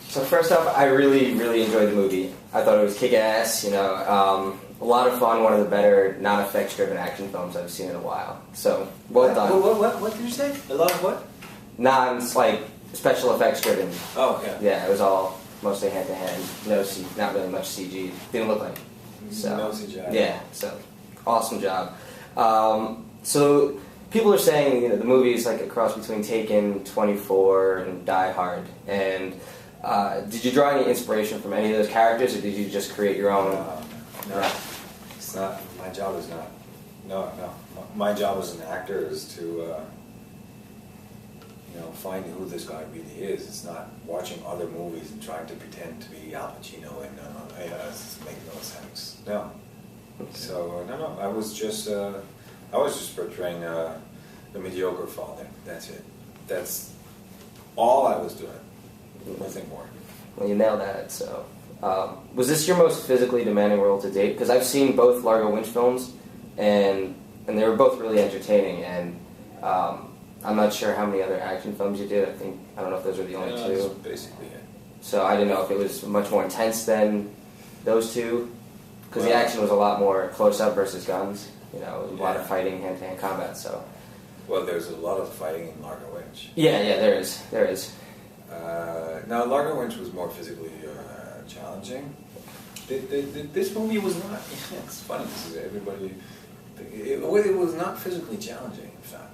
So first off, I really, really enjoyed the movie. I thought it was kick-ass, you know, a lot of fun, one of the better non-effects driven action films I've seen in a while. So, well done. What did you say? A lot of what? Like, special effects driven. Oh, yeah. Yeah, it was all mostly hand-to-hand, not really much CG. Didn't look like it. So, no CGI. Yeah, so, awesome job. So, people are saying, you know, the movie is like a cross between Taken, 24, and Die Hard, and did you draw any inspiration from any of those characters, or did you just create your own? No, it's not. My job is not. No. My job as an actor is to, find who this guy really is. It's not watching other movies and trying to pretend to be Al Pacino and it makes no sense. No. So no. I was just portraying the mediocre father. That's it. That's all I was doing. Nothing more. Well, you nailed that. So, was this your most physically demanding role to date? Because I've seen both Largo Winch films, and they were both really entertaining. And I'm not sure how many other action films you did. I don't know if those were the only two. That's basically it. So I didn't know if it was much more intense than those two, because the action was a lot more close up versus guns. You know, a lot of fighting, hand-to-hand combat. So. Well, there's a lot of fighting in Largo Winch. Yeah, there is. Now, Largo Winch was more physically challenging. This movie was not. It's funny because everybody. It was not physically challenging. In fact,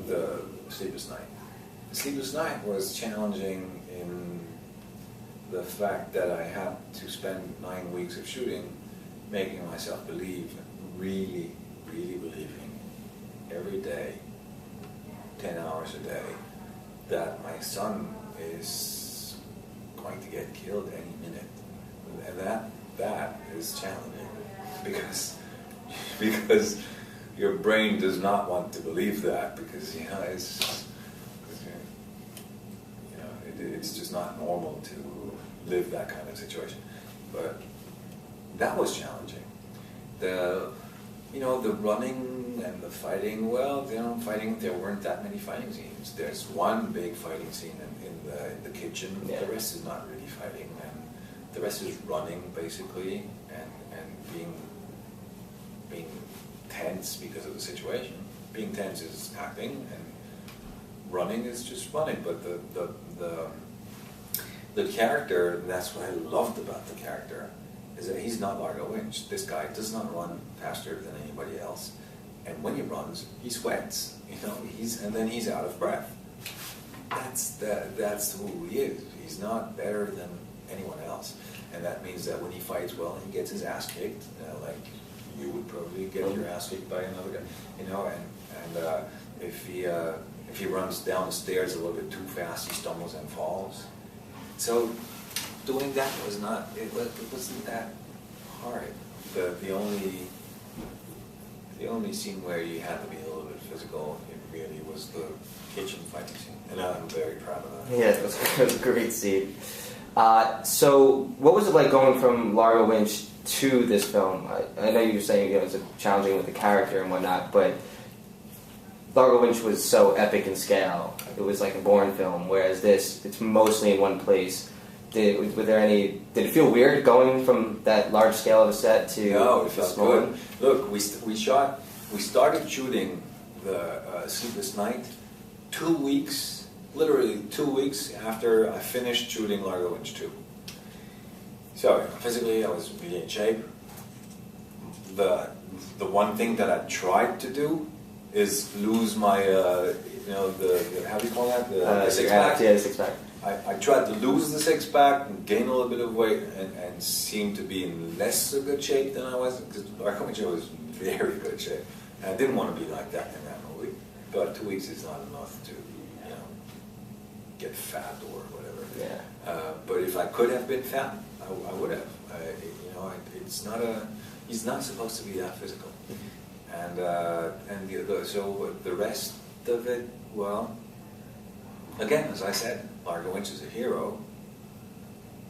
the Sleepless Night. The Sleepless Night was challenging in the fact that I had to spend 9 weeks of shooting, making myself believe, really believing, every day, 10 hours a day, that my son is going to get killed any minute, and that is challenging because your brain does not want to believe that, because it's just not normal to live that kind of situation. But that was challenging. The running and the fighting, fighting, there weren't that many fighting scenes. There's one big fighting scene in the kitchen. Yeah. The rest is not really fighting, and the rest is running, basically, and being tense because of the situation. Being tense is acting, and running is just running. But the character, that's what I loved about the character, is that he's not Largo Winch. This guy does not run faster than anybody else, and when he runs, he sweats. And then he's out of breath. That's who he is. He's not better than anyone else, and that means that when he fights well, he gets his ass kicked, like you would probably get your ass kicked by another guy. And if he runs down the stairs a little bit too fast, he stumbles and falls. So doing that was not. It wasn't that hard. The only scene where you had to be a little bit physical, it really was the kitchen fighting scene, and I'm very proud of that. Yeah, it was a great scene. So, what was it like going from Largo Winch to this film? I know you were saying it was challenging with the character and whatnot, but Largo Winch was so epic in scale. It was like a Bourne film, whereas it's mostly in one place. Did it feel weird going from that large scale of a set to no, it felt good. Look, we started shooting the Sleepless Night 2 weeks, literally 2 weeks after I finished shooting Largo Winch 2. So physically, I was really in shape. The one thing that I tried to do is lose my how do you call that, the six pack? Yeah, the six pack. I tried to lose the six pack and gain a little bit of weight and seem to be in less of good shape than I was, because Largo Winch was in very good shape, and I didn't want to be like that in that movie. But 2 weeks is not enough to get fat or whatever. Yeah. But if I could have been fat, I would have. He's not supposed to be that physical, so the rest of it, well, again, as I said, Largo Winch is a hero,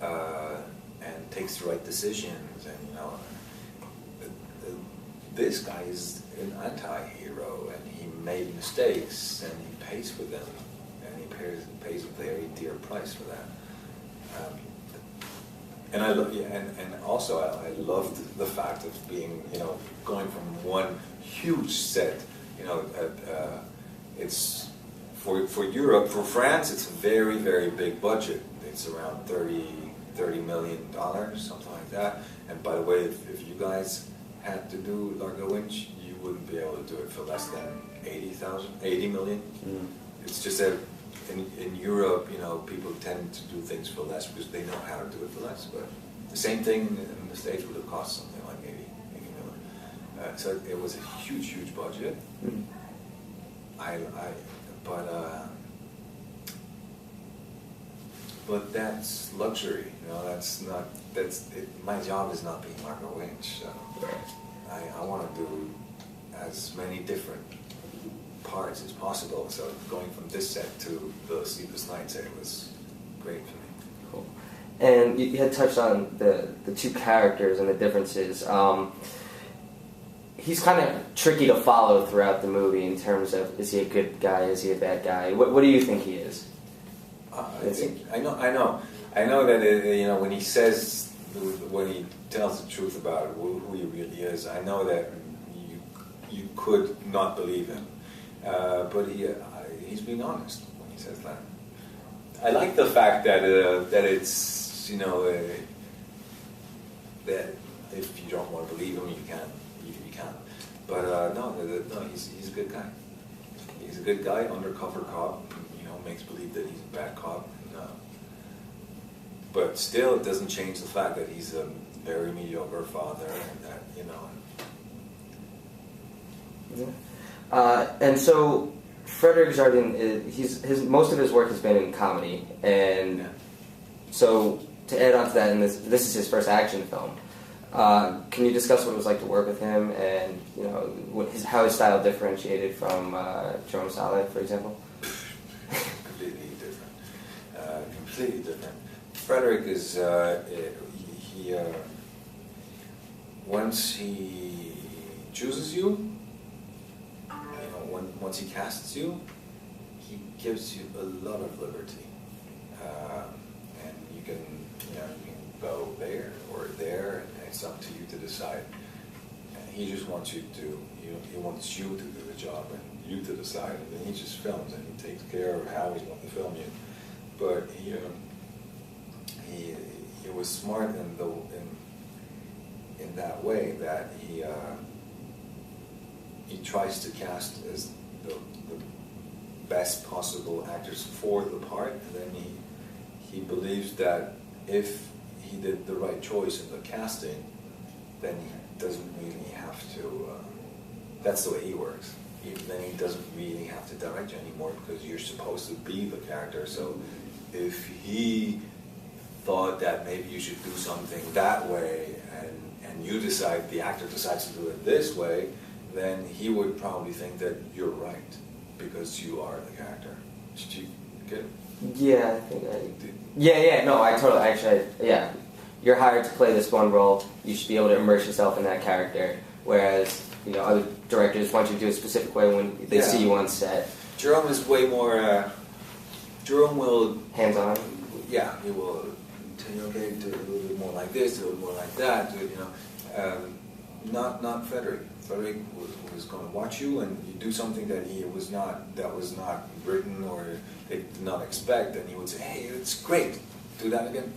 and takes the right decisions, and this guy is an anti-hero, and he made mistakes, and he pays for them, and he pays a very dear price for that. Um, and also I loved the fact of being, going from one huge set, it's for Europe, for France, it's a very, very big budget. It's around $30 million, something like that. And by the way, if you guys had to do Largo Winch, you wouldn't be able to do it for less than 80 million. Mm. It's just that in Europe, people tend to do things for less because they know how to do it for less. But the same thing in the States would have cost something like 80 million. So it was a huge, huge budget. Mm. But that's luxury, my job is not being Largo Winch, so I want to do as many different parts as possible. So going from this set to the Sleepless Nights set was great for me. Cool. And you had touched on the two characters and the differences. He's kind of tricky to follow throughout the movie in terms of, is he a good guy, is he a bad guy? What do you think he is? I know that when he says, when he tells the truth about who he really is, I know that you could not believe him, but he's being honest when he says that. I like the fact that it's that if you don't want to believe him, you can't. But no, he's a good guy. He's a good guy, undercover cop. Makes believe that he's a bad cop. But still, it doesn't change the fact that he's a very mediocre father, and that Yeah. And so, Frederick Jardin, most of his work has been in comedy, and so to add on to that, and this is his first action film. Can you discuss what it was like to work with him, and how his style differentiated from Jerome Saleh, for example? Completely different. Frederick is once he chooses you, once he casts you, he gives you a lot of liberty, and you can go there or there, and it's up to you to decide. And he just wants you to he wants you to do the job and you to decide, and then he just films and he takes care of how he's going to film you. But he was smart in that way that he tries to cast as the best possible actors for the part, and then he believes that if he did the right choice in the casting, then he doesn't really have to. That's the way he works. Then he doesn't really have to direct you anymore because you're supposed to be the character. So if he thought that maybe you should do something that way, and the actor decides to do it this way, then he would probably think that you're right because you are the character. Did you get it? Yeah, I think I did. Yeah, no, I totally, actually, yeah. You're hired to play this one role, you should be able to immerse yourself in that character, whereas, other directors want you to do it a specific way when they see you on set. Jerome is way more, Jerome will... Hands-on? Yeah, he will tell you, okay, do it a little bit more like this, do it more like that, not Frederick. Frederick was going to watch you, and you do something that was not written or they did not expect, and he would say, hey, it's great, do that again.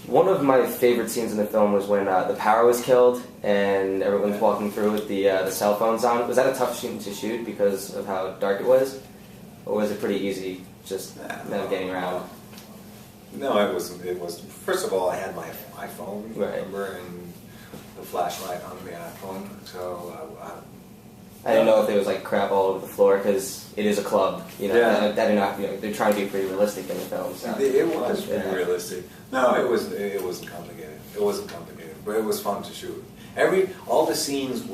One of my favorite scenes in the film was when the power was killed and everyone's walking through with the cell phones on. Was that a tough scene to shoot because of how dark it was? Or was it pretty easy just navigating around? No, it wasn't. It was, first of all, I had my iPhone, remember, and the flashlight on the iPhone, so I didn't know if there was like crap all over the floor because it is a club, They're trying to be pretty realistic in the film. So. It was pretty realistic. No, it wasn't complicated. It wasn't complicated, but it was fun to shoot. All the scenes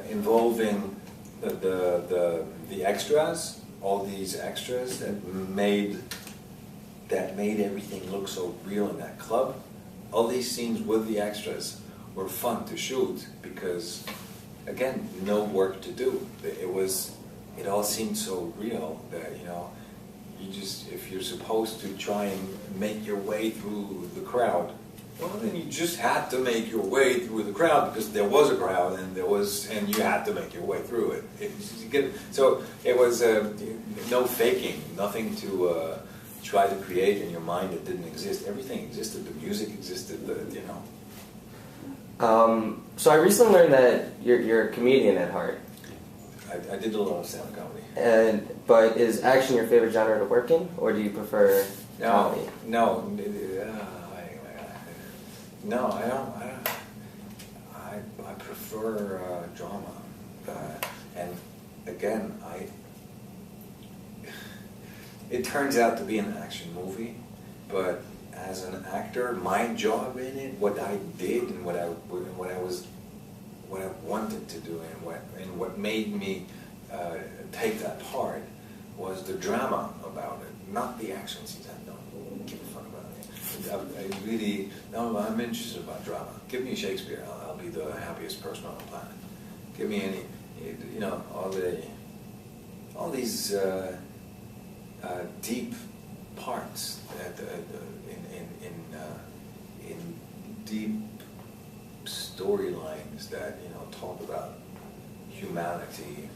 involving the extras, all these extras that made everything look so real in that club. All these scenes with the extras were fun to shoot because, again, no work to do. It all seemed so real that if you're supposed to try and make your way through the crowd, well, then you just had to make your way through the crowd because there was a crowd and you had to make your way through it. So it was no faking, nothing to try to create in your mind that didn't exist. Everything existed. The music existed. So I recently learned that you're a comedian at heart. I did a lot of stand-up comedy. But is action your favorite genre to work in, or do you prefer comedy? No, I don't. I prefer drama, and again, it turns out to be an action movie, but as an actor, my job in it, what I did, and what I wanted to do, and what made me take that part was the drama about it, not the action scenes. I don't give a fuck about it. I'm interested about drama. Give me Shakespeare, I'll be the happiest person on the planet. Give me any, all these deep parts in deep storylines that talk about humanity,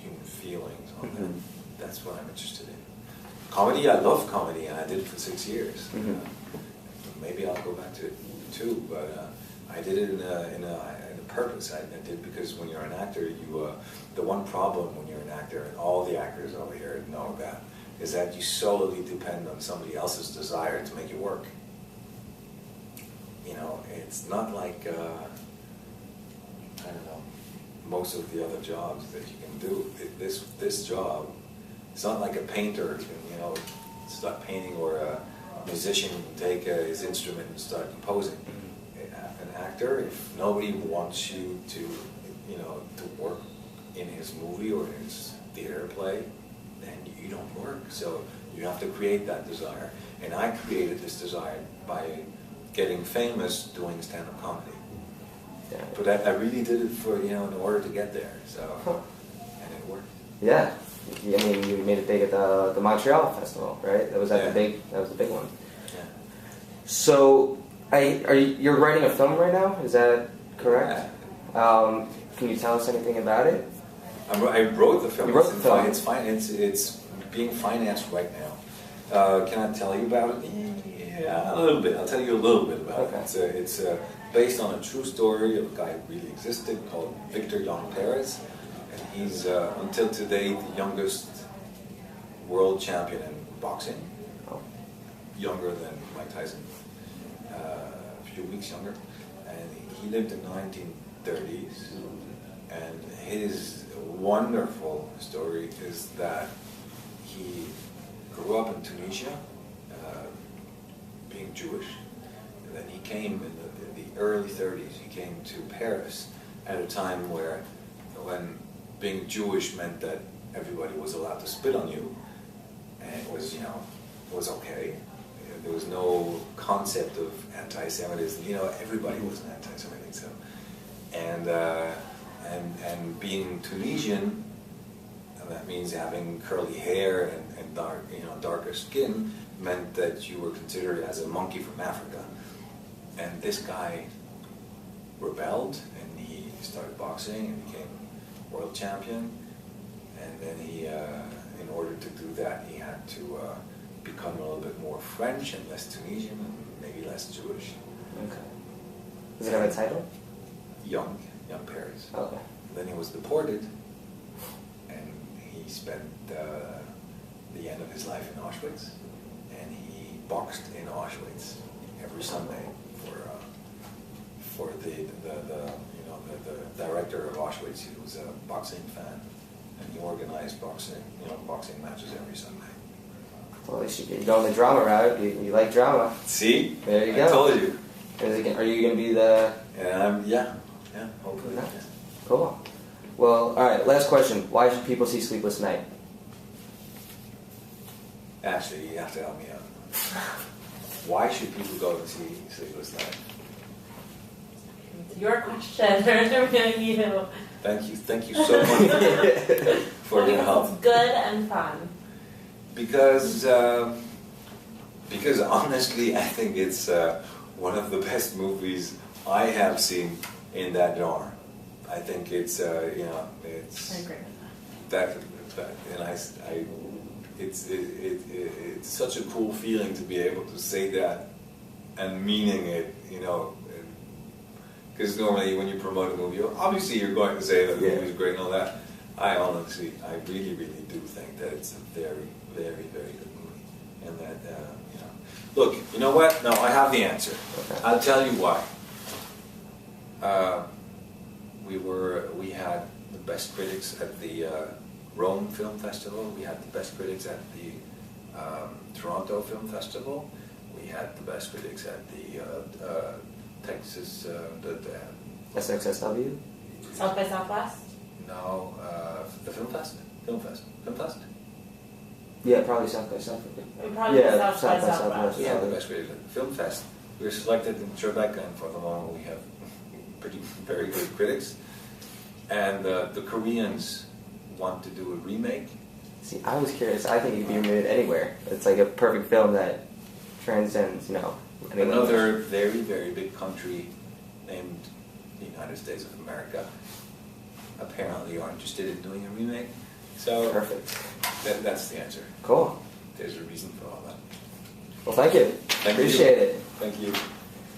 human feelings. That's what I'm interested in. Comedy, I love comedy, and I did it for 6 years. Maybe I'll go back to it too, but I did it in a purpose. I did because when you're an actor, the one problem when you're an actor, and all the actors over here know that, is that you solely depend on somebody else's desire to make it work. It's not like I don't know, most of the other jobs that you can do. This job, it's not like a painter can start painting, or a musician can take his instrument and start composing. An actor, if nobody wants you to work in his movie or in his theater play, then you don't work. So you have to create that desire. And I created this desire by getting famous doing stand-up comedy. Yeah. But I really did it for in order to get there. So and it worked. Yeah, I mean, you made it big at the Montreal Festival, right? That was the big one. Yeah. So you're writing a film right now? Is that correct? Yeah. Can you tell us anything about it? I wrote the film. You wrote the film. It's fine. It's being financed right now. Can I tell you about it? Yeah, a little bit. I'll tell you a little bit about it. It's based on a true story of a guy who really existed called Victor Young Perez, and he's until today the youngest world champion in boxing. Oh. Younger than Mike Tyson, a few weeks younger, and he lived in the 1930s. And his wonderful story is that he grew up in Tunisia, being Jewish, and then he came in the early 30s. He came to Paris at a time when being Jewish meant that everybody was allowed to spit on you, and it was okay. There was no concept of anti-Semitism. Everybody was an anti-Semitic. So, and being Tunisian, and that means having curly hair and dark, darker skin, meant that you were considered as a monkey from Africa. And this guy rebelled, and he started boxing and became world champion. And then he, in order to do that, he had to become a little bit more French and less Tunisian and maybe less Jewish. Okay. Does it have a title? Young Paris. Okay. Then he was deported, and he spent the end of his life in Auschwitz, and he boxed in Auschwitz every Sunday for the director of Auschwitz. He was a boxing fan, and he organized boxing matches every Sunday. Well, at least you're going the drama route. You like drama. See? There you go. I told you. Are you going to be the... Yeah, hopefully. Nice. Cool. Well, all right, last question. Why should people see Sleepless Night? Actually, you have to help me out. Why should people go to see Sleepless Night? It's your question. You. Thank you so much for your help. It's good and fun. Because honestly, I think it's one of the best movies I have seen in that genre. I think it's it's I agree with that. it's such a cool feeling to be able to say that and meaning it, because normally when you promote a movie, obviously you're going to say that the movie is great and all that. I really do think that it's a very, very, very good movie, and that look, you know what? No, I have the answer. Okay. I'll tell you why. We had the best critics at the Rome Film Festival. We had the best critics at the Toronto Film Festival. We had the best critics at the Texas. SXSW? South by Southwest? No, the Film Fest. Yeah, probably South by Southwest. Probably South by Southwest. Southwest. We had the best critics at the Film Fest. We were selected in Tribeca, and for the moment we have very good critics. And the Koreans want to do a remake. See, I was curious. I think it could be remade anywhere. It's like a perfect film that transcends, Another very, very big country named the United States of America apparently are interested in doing a remake. So perfect. That's the answer. Cool. There's a reason for all that. Well, thank you. Thank you. Appreciate it. Thank you.